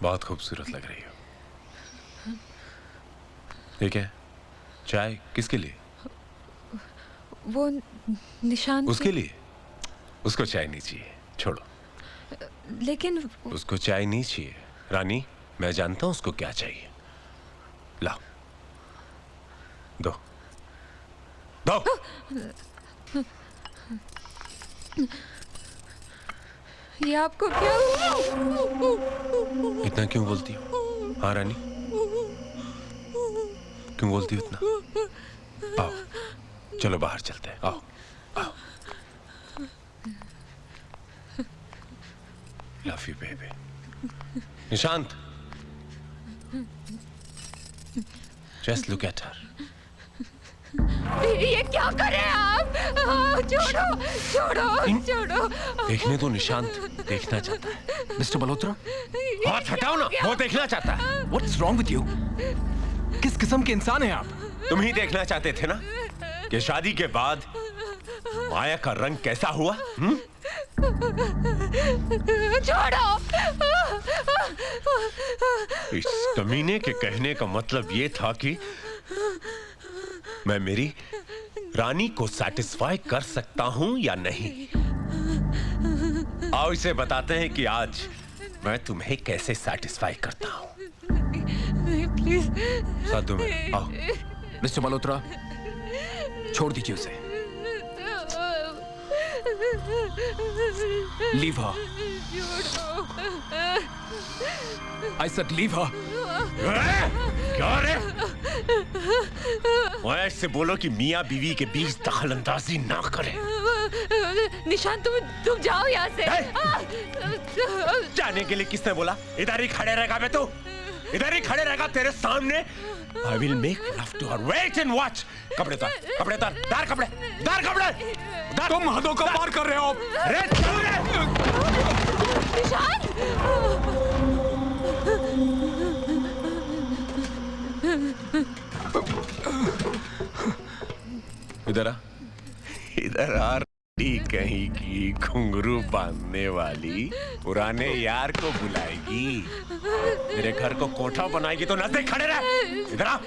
बहुत खूबसूरत लग रही हो। ठीक है, चाय किसके लिए? वो निशांत उसके लिए। उसको चाय नहीं चाहिए, छोड़ो। लेकिन उसको चाय नहीं चाहिए। रानी, मैं जानता हूं उसको क्या चाहिए। लाओ, दो दो। ये आपको क्या? इतना क्यों बोलती हो? हाँ रानी, क्यों बोलती हो इतना? आओ, चलो बाहर चलते हैं। आओ आओ। Love you baby. Nishant, just look at her. ये क्या कर रहे हैं आप? छोड़ो छोड़ो छोड़ो। देखने दो, निशांत देखना चाहता है। मिस्टर मल्होत्रा, हाथ हटाओ ना, वो देखना चाहता है। What's wrong with you? किस किस्म के इंसान हैं आप? तुम ही देखना चाहते थे ना कि शादी के बाद माया का रंग कैसा हुआ? छोड़ो। इस कमीने के कहने का मतलब ये था कि मैं मेरी रानी को सैटिस्फाई कर सकता हूं या नहीं। आओ इसे बताते हैं कि आज मैं तुम्हें कैसे सैटिस्फाई करता हूं। प्लीज साधु में आओ। मिस्टर मल्होत्रा, छोड़ दीजिए उसे। Leave her. I said leave her. क्या रे? ऐसे बोलो कि मियां बीवी के बीच दखल अंदाजी ना करे। निशांत, तुम जाओ यहाँ से। जाने के लिए किसने बोला? इधर ही खड़े रहेगा बे तू, इधर ही खड़े रहेगा तेरे सामने। I will make love to her. Wait and watch. कपड़े उतार, कपड़े उतार, दार कपड़े, दार कपड़े, दार। तुम हदों का पार कर रहे हो। अरे चल रे। निशांत, इधर आ, इधर आ। कहीं की घुंघरू बांधने वाली पुराने यार को बुलाएगी, मेरे घर को कोठा बनाएगी तो नजदीक खड़े रह। इधर आ।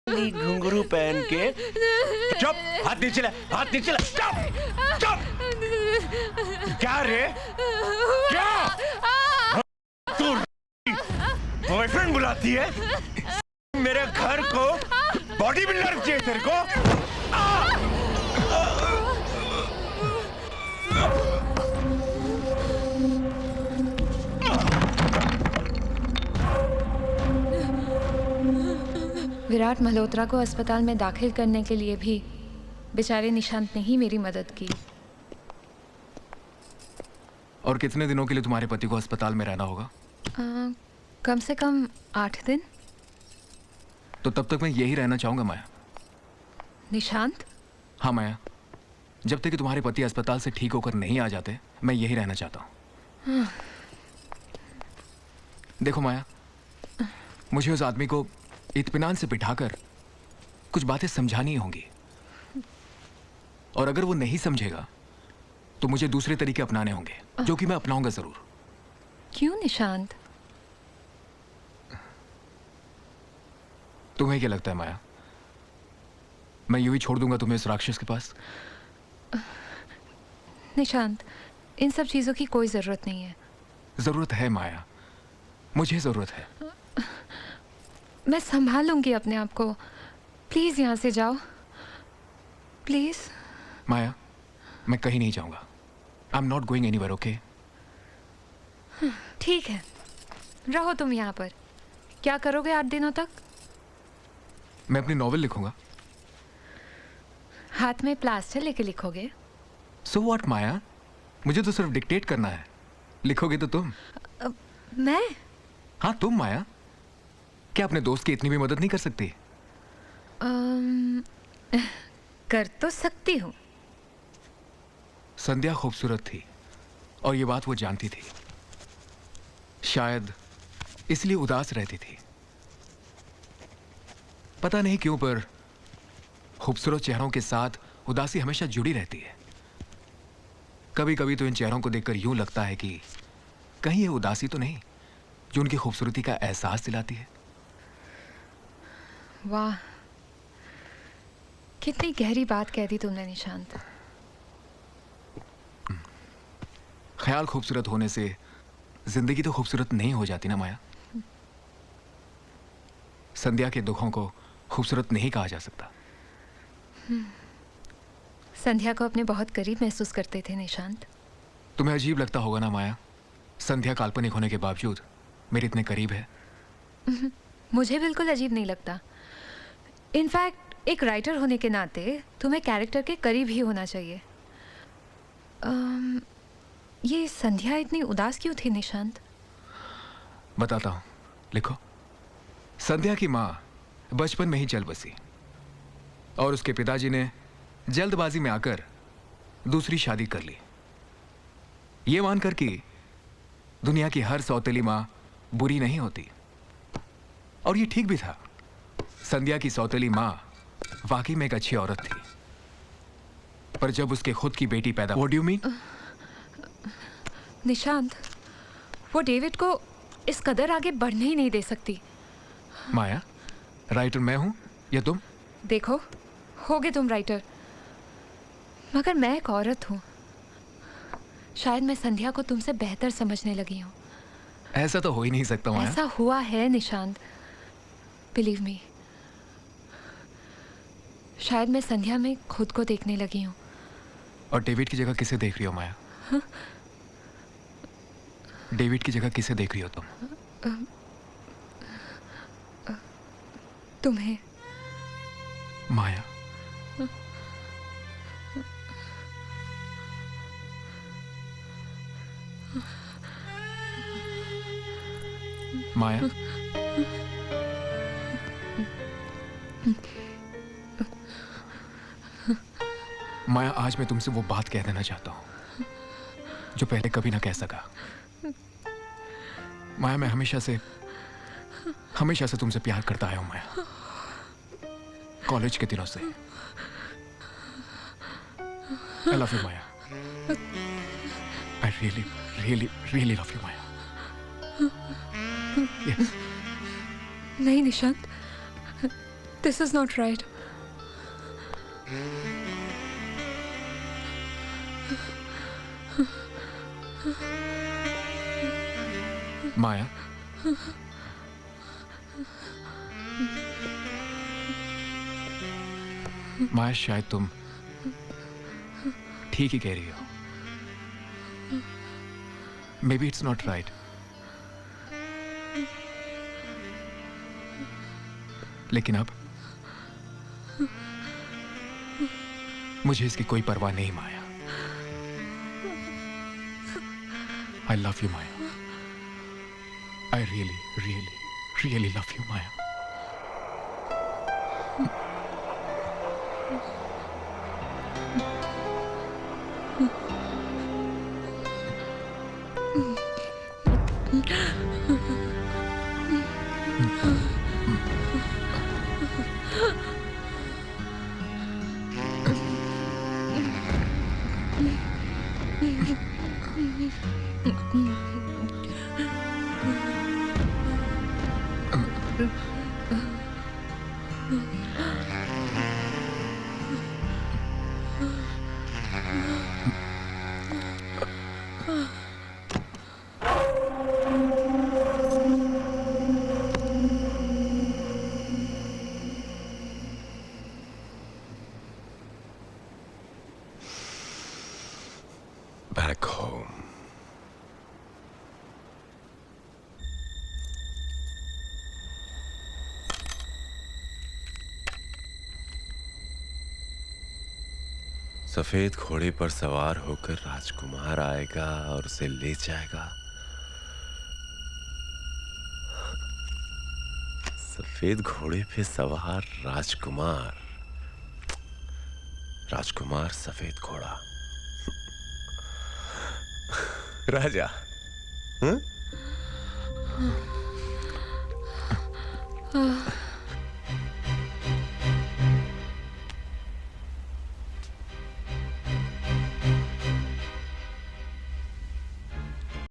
घुंघरू पहन के चुप, हाथ नीचे ले, हाथ नीचे ले। चुप चुप। क्या रे? क्या तू बॉयफ्रेंड बुलाती है? मेरे घर को बॉडी बिल्डर चाहिए तेरे को? विराट मल्होत्रा को अस्पताल में दाखिल करने के लिए भी बेचारे निशांत ने ही मेरी मदद की। और कितने दिनों के लिए तुम्हारे पति को अस्पताल में रहना होगा? कम से कम 8 दिन। तो तब तक मैं यही रहना चाहूंगा माया। निशांत? हाँ माया, जब तक कि तुम्हारे पति अस्पताल से ठीक होकर नहीं आ जाते, मैं यही रहना चाहता हूँ। देखो माया, मुझे उस आदमी को इत्मीनान से बिठाकर कुछ बातें समझानी होंगी, और अगर वो नहीं समझेगा तो मुझे दूसरे तरीके अपनाने होंगे, जो कि मैं अपनाऊंगा जरूर। क्यों निशांत? तुम्हें क्या लगता है माया, मैं यूं ही छोड़ दूंगा तुम्हें इस राक्षस के पास? निशांत, इन सब चीजों की कोई जरूरत नहीं है। जरूरत है माया, मुझे जरूरत है। मैं संभाल लूंगी अपने आप को। प्लीज यहाँ से जाओ, प्लीज। माया, मैं कहीं नहीं जाऊंगा। I am not going anywhere, okay? ठीक है, रहो तुम यहाँ पर। क्या करोगे 8 दिनों तक? मैं अपनी नॉवेल लिखूंगा। हाथ में प्लास्टर लेके लिखोगे? सो व्हाट माया, मुझे तो सिर्फ डिक्टेट करना है, लिखोगे तो तुम। मैं? हाँ तुम माया, क्या अपने दोस्त की इतनी भी मदद नहीं कर सकती? कर तो सकती हूँ। संध्या खूबसूरत थी और ये बात वो जानती थी। शायद इसलिए उदास रहती थी। पता नहीं क्यों, पर खूबसूरत चेहरों के साथ उदासी हमेशा जुड़ी रहती है। कभी कभी तो इन चेहरों को देखकर यूं लगता है कि कहीं ये उदासी तो नहीं जो उनकी खूबसूरती का एहसास दिलाती है? वाह, कितनी गहरी बात कह दी तुमने निशांत। ख्याल खूबसूरत होने से जिंदगी तो खूबसूरत नहीं हो जाती ना माया। संध्या के दुखों को खूबसूरत नहीं कहा जा सकता। संध्या को अपने बहुत करीब महसूस करते थे निशांत। तुम्हें अजीब लगता होगा ना माया, संध्या काल्पनिक होने के बावजूद मेरे इतने करीब है। मुझे बिल्कुल अजीब नहीं लगता। इनफैक्ट एक राइटर होने के नाते तुम्हें कैरेक्टर के करीब ही होना चाहिए। ये संध्या इतनी उदास क्यों थी निशांत? बताता हूं, लिखो। संध्या की माँ बचपन में ही चल बसी और उसके पिताजी ने जल्दबाजी में आकर दूसरी शादी कर ली, ये मानकर कि दुनिया की हर सौतेली माँ बुरी नहीं होती। और ये ठीक भी था। संध्या की सौतेली माँ वाकई में एक अच्छी औरत थी, पर जब उसके खुद की बेटी पैदा, what do you mean? Nishant, वो डेविड को इस कदर आगे बढ़ने ही नहीं दे सकती। माया, राइटर मैं हूं या तुम? देखो, होगे तुम राइटर, मगर मैं एक औरत हूँ। शायद मैं संध्या को तुमसे बेहतर समझने लगी हूँ। ऐसा तो हो ही नहीं सकता माया। ऐसा हुआ है निशांत, बिलीव मी। शायद मैं संध्या में खुद को देखने लगी हूँ। और डेविड की जगह किसे देख रही हो माया? हाँ? डेविड की जगह किसे देख रही हो तुम? तुम्हें। माया, माया, माया, आज मैं तुमसे वो बात कह देना चाहता हूं जो पहले कभी ना कह सका। माया, मैं हमेशा से तुमसे प्यार करता आया हूं माया, कॉलेज के दिनों से। I love you Maya. I really really really love you Maya. Yes. नहीं Nishant, this is not right. Maya, Maya, शायद तुम ठीक ही कह रही हो। Maybe it's not right, लेकिन अब मुझे इसकी कोई परवाह नहीं Maya. I love you Maya. I really really really love you Maya. Back home. सफेद घोड़े पर सवार होकर राजकुमार आएगा और उसे ले जाएगा। सफेद घोड़े पे सवार राजकुमार, राजकुमार सफेद घोड़ा, राजा। हाँ?